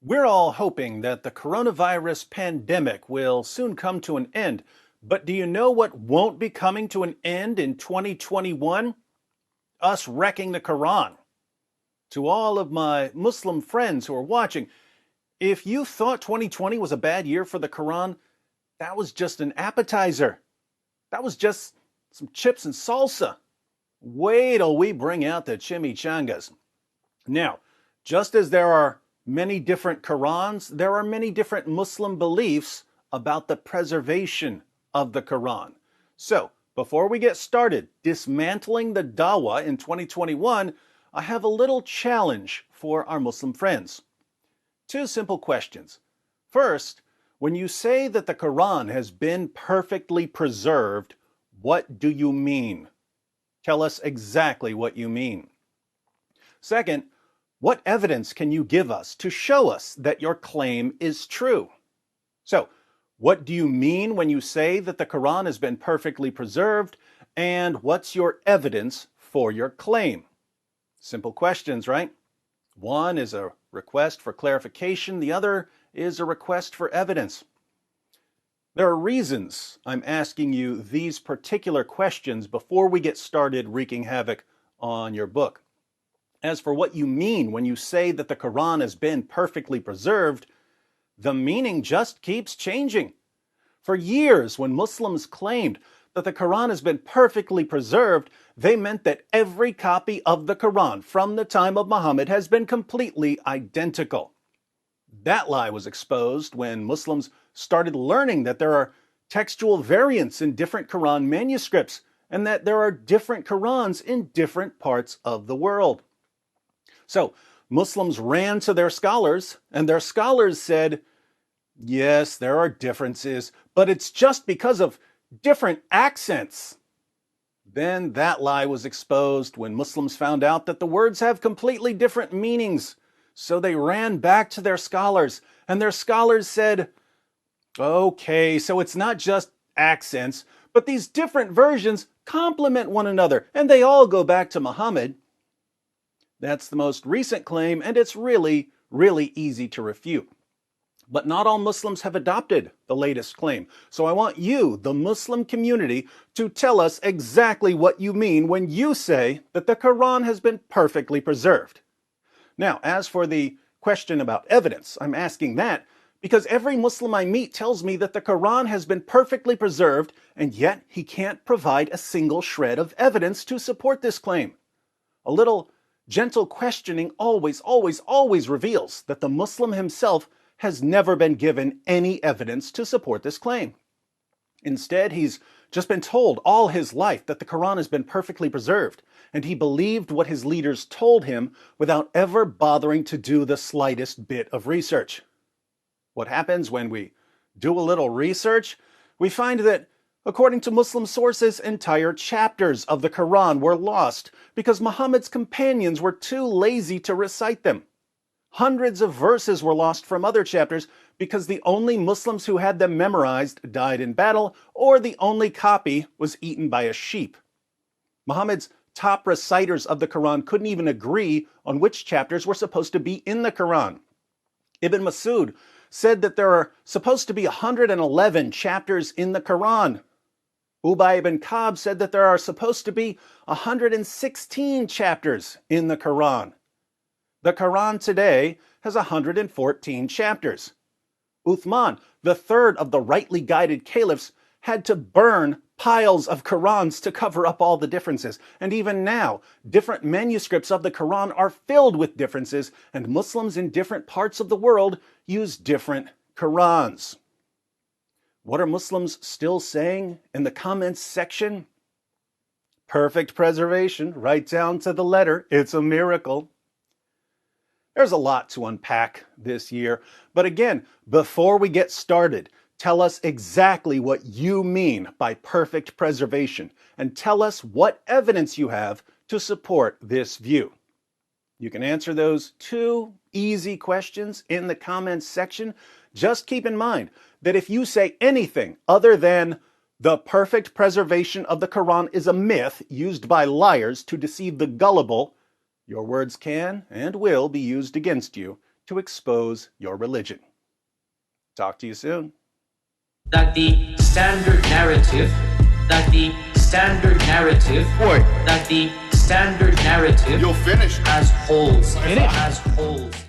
We're all hoping that the coronavirus pandemic will soon come to an end. But do you know what won't be coming to an end in 2021? Us wrecking the Quran. To all of my Muslim friends who are watching, if you thought 2020 was a bad year for the Quran, that was just an appetizer. That was just some chips and salsa. Wait till we bring out the chimichangas. Now, just as there are many different Qurans, there are many different Muslim beliefs about the preservation of the Quran. So, before we get started dismantling the Dawah in 2021, I have a little challenge for our Muslim friends. Two simple questions. First, when you say that the Quran has been perfectly preserved, what do you mean? Tell us exactly what you mean. Second, what evidence can you give us to show us that your claim is true? So, what do you mean when you say that the Quran has been perfectly preserved, and what's your evidence for your claim? Simple questions, right? One is a request for clarification, the other is a request for evidence. There are reasons I'm asking you these particular questions before we get started wreaking havoc on your book. As for what you mean when you say that the Quran has been perfectly preserved, the meaning just keeps changing. For years, when Muslims claimed that the Quran has been perfectly preserved, they meant that every copy of the Quran from the time of Muhammad has been completely identical. That lie was exposed when Muslims started learning that there are textual variants in different Quran manuscripts and that there are different Qurans in different parts of the world. So Muslims ran to their scholars, and their scholars said, yes, there are differences, but it's just because of different accents. Then that lie was exposed when Muslims found out that the words have completely different meanings. So they ran back to their scholars, and their scholars said, okay, so it's not just accents, but these different versions complement one another, and they all go back to Muhammad. That's the most recent claim, and it's really, really easy to refute. But not all Muslims have adopted the latest claim. So I want you, the Muslim community, to tell us exactly what you mean when you say that the Quran has been perfectly preserved. Now, as for the question about evidence, I'm asking that because every Muslim I meet tells me that the Quran has been perfectly preserved, and yet he can't provide a single shred of evidence to support this claim. A little gentle questioning always reveals that the Muslim himself has never been given any evidence to support this claim. Instead, he's just been told all his life that the Quran has been perfectly preserved, and he believed what his leaders told him without ever bothering to do the slightest bit of research. What happens when we do a little research? We find that, according to Muslim sources, entire chapters of the Quran were lost because Muhammad's companions were too lazy to recite them. Hundreds of verses were lost from other chapters because the only Muslims who had them memorized died in battle, or the only copy was eaten by a sheep. Muhammad's top reciters of the Quran couldn't even agree on which chapters were supposed to be in the Quran. Ibn Masud said that there are supposed to be 111 chapters in the Quran. Ubay ibn Ka'b said that there are supposed to be 116 chapters in the Quran. The Quran today has 114 chapters. Uthman, the third of the rightly guided caliphs, had to burn piles of Qurans to cover up all the differences. And even now, different manuscripts of the Quran are filled with differences, and Muslims in different parts of the world use different Qurans. What are Muslims still saying in the comments section? Perfect preservation, right down to the letter. It's a miracle. There's a lot to unpack this year, but again, before we get started, tell us exactly what you mean by perfect preservation, and tell us what evidence you have to support this view. You can answer those two easy questions in the comments section. Just keep in mind that if you say anything other than the perfect preservation of the Quran is a myth used by liars to deceive the gullible, your words can and will be used against you to expose your religion. Talk to you soon. That the standard narrative, Boy, that the standard narrative you'll finish. has holes.